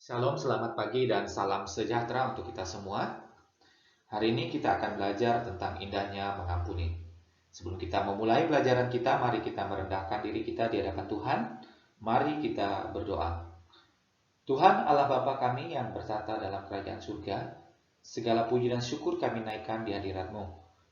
Shalom, selamat pagi dan salam sejahtera untuk kita semua. Hari ini kita akan belajar tentang indahnya mengampuni. Sebelum kita memulai pelajaran kita, mari kita merendahkan diri kita di hadapan Tuhan. Mari kita berdoa. Tuhan Allah Bapa kami yang bertata dalam kerajaan surga, segala puji dan syukur kami naikkan di hadirat-Mu.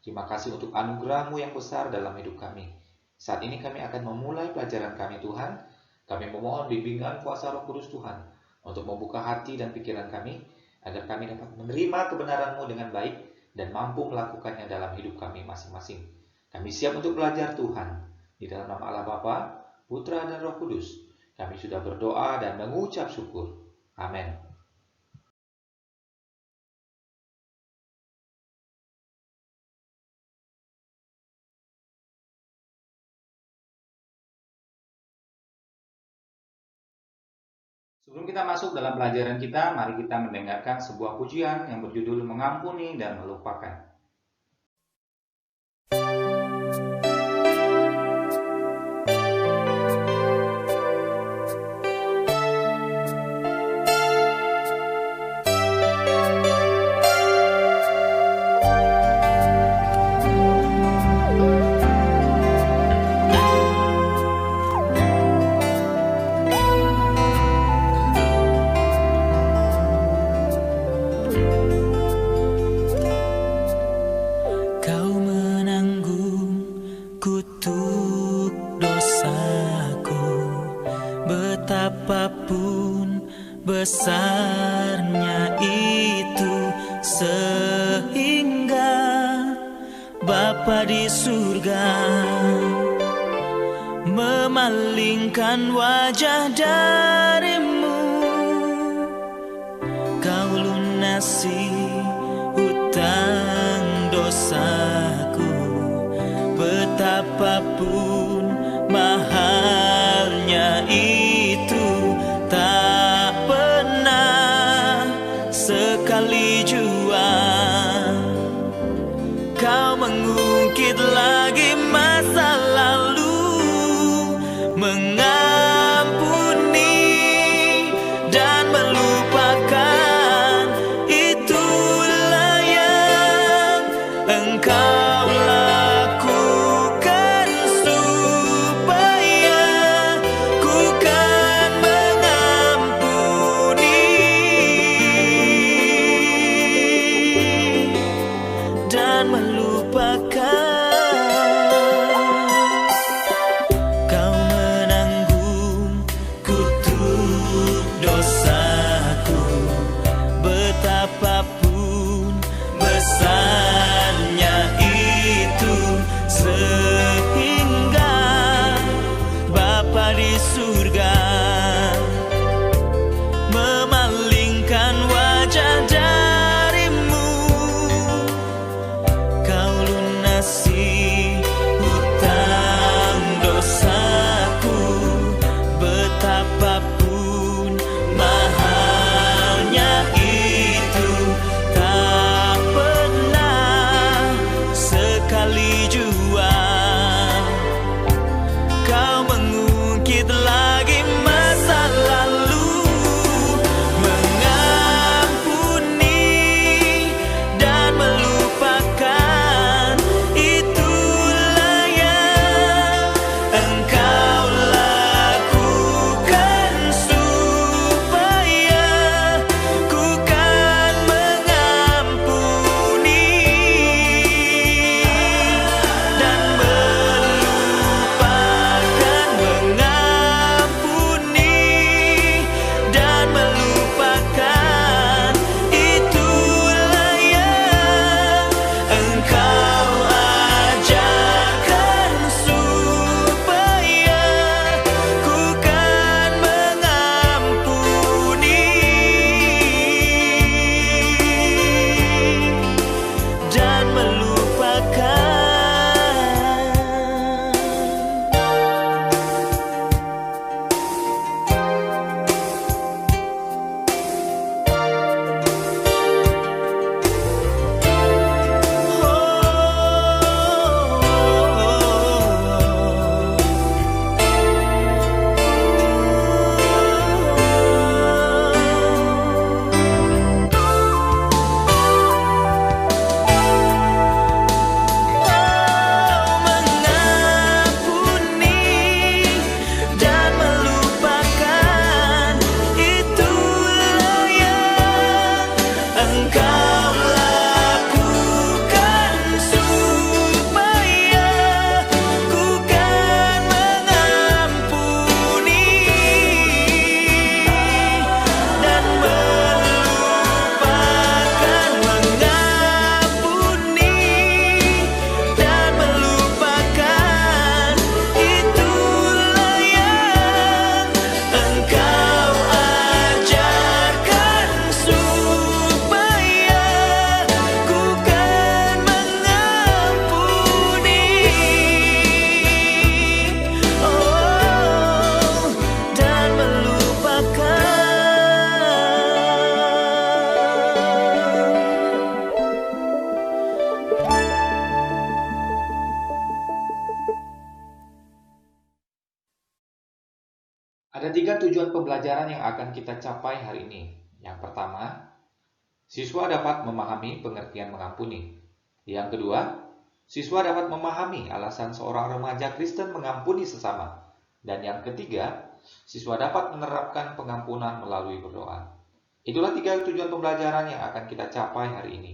Terima kasih untuk anugerah-Mu yang besar dalam hidup kami. Saat ini kami akan memulai pelajaran kami Tuhan. Kami memohon bimbingan kuasa Roh Kudus Tuhan untuk membuka hati dan pikiran kami, agar kami dapat menerima kebenaran-Mu dengan baik dan mampu melakukannya dalam hidup kami masing-masing. Kami siap untuk belajar Tuhan. Di dalam nama Allah Bapa, Putra dan Roh Kudus, kami sudah berdoa dan mengucap syukur. Amin. Sebelum kita masuk dalam pelajaran kita, mari kita mendengarkan sebuah pujian yang berjudul Mengampuni dan Melupakan. Betapapun besarnya itu, sehingga Bapa di surga memalingkan wajah darimu. Kau lunasi hutang dosaku, betapapun mahalnya itu, tak pernah sekali jua Kau mengungkit lagi masa lalu, mengampuni dan melupakan. Itulah yang Engkau lakukan, supaya ku kan mengampuni dan melupakan. Kau menanggung kutuk dosaku, betapapun besarnya itu, sehingga Bapa di surga memalingkan wajah darimu. Kau lunasi Ada 3 tujuan pembelajaran yang akan kita capai hari ini. Yang pertama, siswa dapat memahami pengertian mengampuni. Yang kedua, siswa dapat memahami alasan seorang remaja Kristen mengampuni sesama. Dan yang ketiga, siswa dapat menerapkan pengampunan melalui berdoa. Itulah 3 tujuan pembelajaran yang akan kita capai hari ini.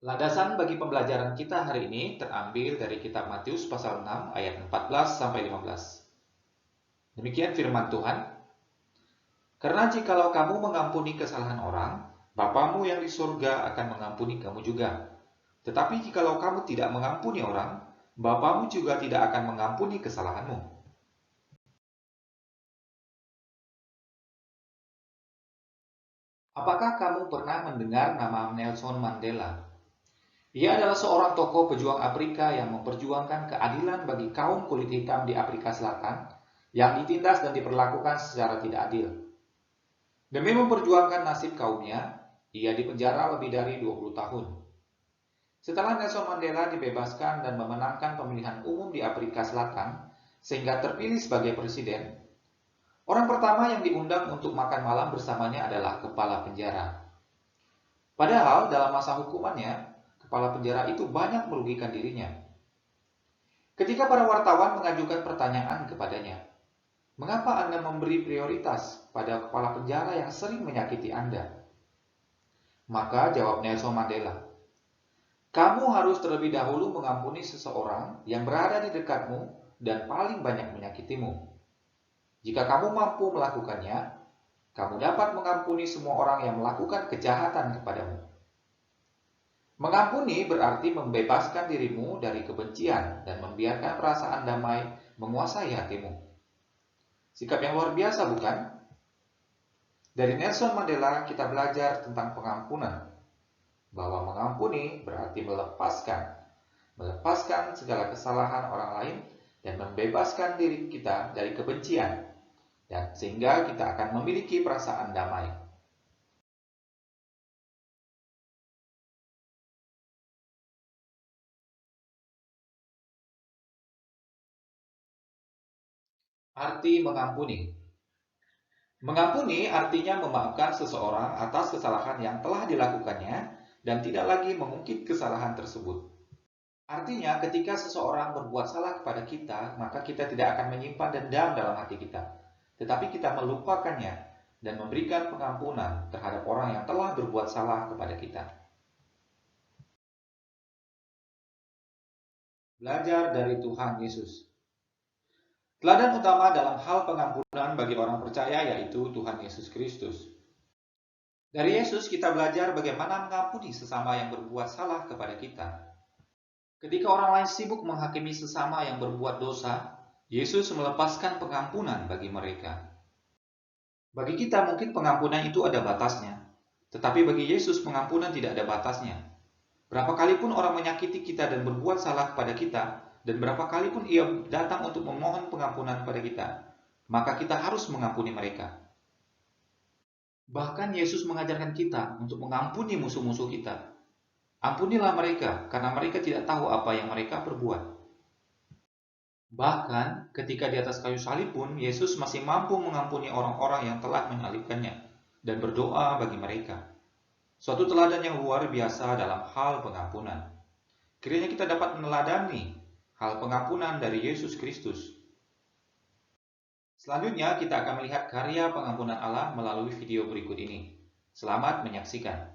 Landasan bagi pembelajaran kita hari ini terambil dari kitab Matius pasal 6 ayat 14 sampai 15. Demikian firman Tuhan. Karena jikalau kamu mengampuni kesalahan orang, Bapamu yang di surga akan mengampuni kamu juga. Tetapi jikalau kamu tidak mengampuni orang, Bapamu juga tidak akan mengampuni kesalahanmu. Apakah kamu pernah mendengar nama Nelson Mandela? Ia adalah seorang tokoh pejuang Afrika yang memperjuangkan keadilan bagi kaum kulit hitam di Afrika Selatan yang ditindas dan diperlakukan secara tidak adil. Demi memperjuangkan nasib kaumnya, ia dipenjara lebih dari 20 tahun. Setelah Nelson Mandela dibebaskan dan memenangkan pemilihan umum di Afrika Selatan sehingga terpilih sebagai presiden, orang pertama yang diundang untuk makan malam bersamanya adalah kepala penjara. Padahal dalam masa hukumannya, kepala penjara itu banyak merugikan dirinya. Ketika para wartawan mengajukan pertanyaan kepadanya, "Mengapa Anda memberi prioritas pada kepala penjara yang sering menyakiti Anda?" Maka jawab Nelson Mandela, "Kamu harus terlebih dahulu mengampuni seseorang yang berada di dekatmu dan paling banyak menyakitimu. Jika kamu mampu melakukannya, kamu dapat mengampuni semua orang yang melakukan kejahatan kepadamu." Mengampuni berarti membebaskan dirimu dari kebencian dan membiarkan perasaan damai menguasai hatimu. Sikap yang luar biasa, bukan? Dari Nelson Mandela kita belajar tentang pengampunan. Bahwa mengampuni berarti melepaskan segala kesalahan orang lain dan membebaskan diri kita dari kebencian, dan sehingga kita akan memiliki perasaan damai. Arti mengampuni. Mengampuni artinya memaafkan seseorang atas kesalahan yang telah dilakukannya dan tidak lagi mengungkit kesalahan tersebut. Artinya ketika seseorang berbuat salah kepada kita, maka kita tidak akan menyimpan dendam dalam hati kita, tetapi kita melupakannya dan memberikan pengampunan terhadap orang yang telah berbuat salah kepada kita. Belajar dari Tuhan Yesus. Teladan utama dalam hal pengampunan bagi orang percaya yaitu Tuhan Yesus Kristus. Dari Yesus kita belajar bagaimana mengampuni sesama yang berbuat salah kepada kita. Ketika orang lain sibuk menghakimi sesama yang berbuat dosa, Yesus melepaskan pengampunan bagi mereka. Bagi kita mungkin pengampunan itu ada batasnya, tetapi bagi Yesus pengampunan tidak ada batasnya. Berapa kali pun orang menyakiti kita dan berbuat salah kepada kita, dan berapa kali pun ia datang untuk memohon pengampunan kepada kita, maka kita harus mengampuni mereka. Bahkan Yesus mengajarkan kita untuk mengampuni musuh-musuh kita. Ampunilah mereka, karena mereka tidak tahu apa yang mereka perbuat. Bahkan ketika di atas kayu salib pun, Yesus masih mampu mengampuni orang-orang yang telah menyalibkannya dan berdoa bagi mereka. Suatu teladan yang luar biasa dalam hal pengampunan. Kiranya kita dapat meneladani hal pengampunan dari Yesus Kristus. Selanjutnya kita akan melihat karya pengampunan Allah melalui video berikut ini. Selamat menyaksikan.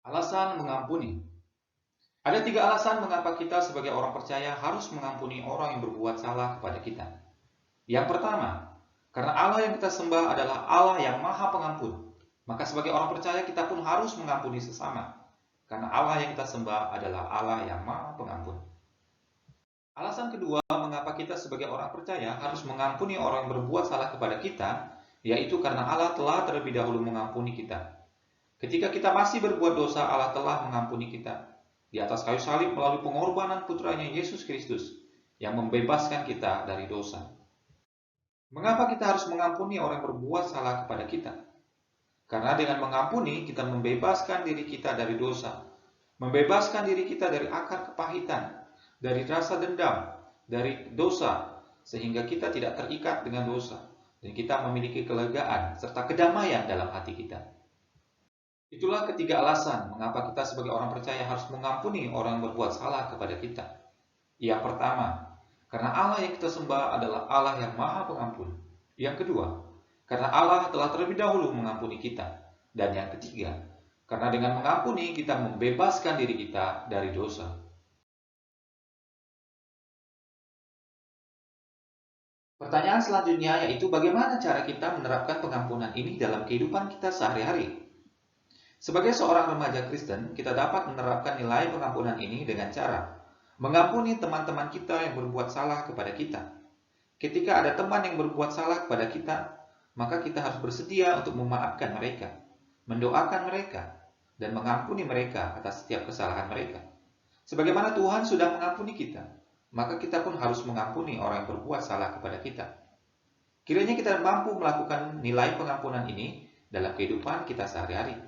Alasan mengampuni. Ada 3 alasan mengapa kita sebagai orang percaya harus mengampuni orang yang berbuat salah kepada kita. Yang pertama, karena Allah yang kita sembah adalah Allah yang Maha Pengampun. Maka sebagai orang percaya kita pun harus mengampuni sesama. Karena Allah yang kita sembah adalah Allah yang Maha Pengampun. Alasan kedua, mengapa kita sebagai orang percaya harus mengampuni orang yang berbuat salah kepada kita, yaitu karena Allah telah terlebih dahulu mengampuni kita. Ketika kita masih berbuat dosa, Allah telah mengampuni kita di atas kayu salib melalui pengorbanan putranya Yesus Kristus yang membebaskan kita dari dosa. Mengapa kita harus mengampuni orang yang berbuat salah kepada kita? Karena dengan mengampuni, kita membebaskan diri kita dari dosa, membebaskan diri kita dari akar kepahitan, dari rasa dendam, dari dosa, sehingga kita tidak terikat dengan dosa, dan kita memiliki kelegaan serta kedamaian dalam hati kita. Itulah ketiga alasan mengapa kita sebagai orang percaya harus mengampuni orang yang berbuat salah kepada kita. Yang pertama, karena Allah yang kita sembah adalah Allah yang Maha Pengampun. Yang kedua, karena Allah telah terlebih dahulu mengampuni kita. Dan yang ketiga, karena dengan mengampuni kita membebaskan diri kita dari dosa. Pertanyaan selanjutnya yaitu bagaimana cara kita menerapkan pengampunan ini dalam kehidupan kita sehari-hari? Sebagai seorang remaja Kristen, kita dapat menerapkan nilai pengampunan ini dengan cara mengampuni teman-teman kita yang berbuat salah kepada kita. Ketika ada teman yang berbuat salah kepada kita, maka kita harus bersedia untuk memaafkan mereka, mendoakan mereka, dan mengampuni mereka atas setiap kesalahan mereka. Sebagaimana Tuhan sudah mengampuni kita, maka kita pun harus mengampuni orang yang berbuat salah kepada kita. Kiranya kita mampu melakukan nilai pengampunan ini dalam kehidupan kita sehari-hari.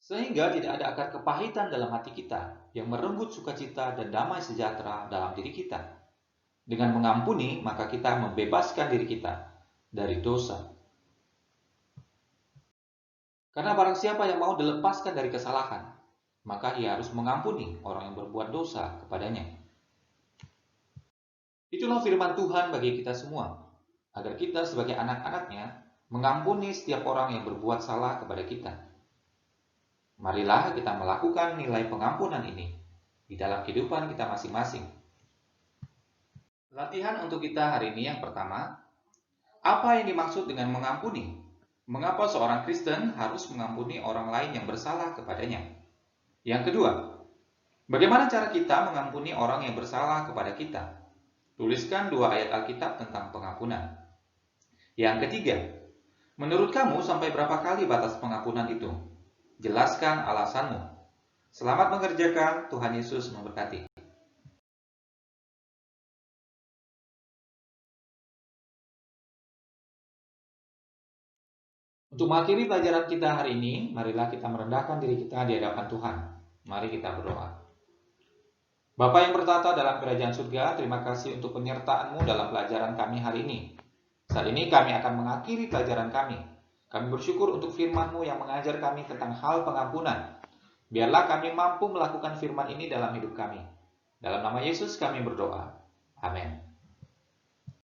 Sehingga tidak ada akar kepahitan dalam hati kita yang merenggut sukacita dan damai sejahtera dalam diri kita. Dengan mengampuni, maka kita membebaskan diri kita dari dosa. Karena barang siapa yang mau dilepaskan dari kesalahan, maka ia harus mengampuni orang yang berbuat dosa kepadanya. Itulah firman Tuhan bagi kita semua, agar kita sebagai anak-anaknya mengampuni setiap orang yang berbuat salah kepada kita. Marilah kita melakukan nilai pengampunan ini di dalam kehidupan kita masing-masing. Latihan untuk kita hari ini yang pertama, apa yang dimaksud dengan mengampuni? Mengapa seorang Kristen harus mengampuni orang lain yang bersalah kepadanya? Yang kedua, bagaimana cara kita mengampuni orang yang bersalah kepada kita? Tuliskan 2 ayat Alkitab tentang pengampunan. Yang ketiga, menurut kamu sampai berapa kali batas pengampunan itu? Jelaskan alasanmu. Selamat mengerjakan, Tuhan Yesus memberkati. Untuk mengakhiri pelajaran kita hari ini, marilah kita merendahkan diri kita di hadapan Tuhan. Mari kita berdoa. Bapa yang bertata dalam kerajaan surga, terima kasih untuk penyertaan-Mu dalam pelajaran kami hari ini. Saat ini kami akan mengakhiri pelajaran kami. Kami bersyukur untuk firman-Mu yang mengajar kami tentang hal pengampunan. Biarlah kami mampu melakukan firman ini dalam hidup kami. Dalam nama Yesus kami berdoa. Amin.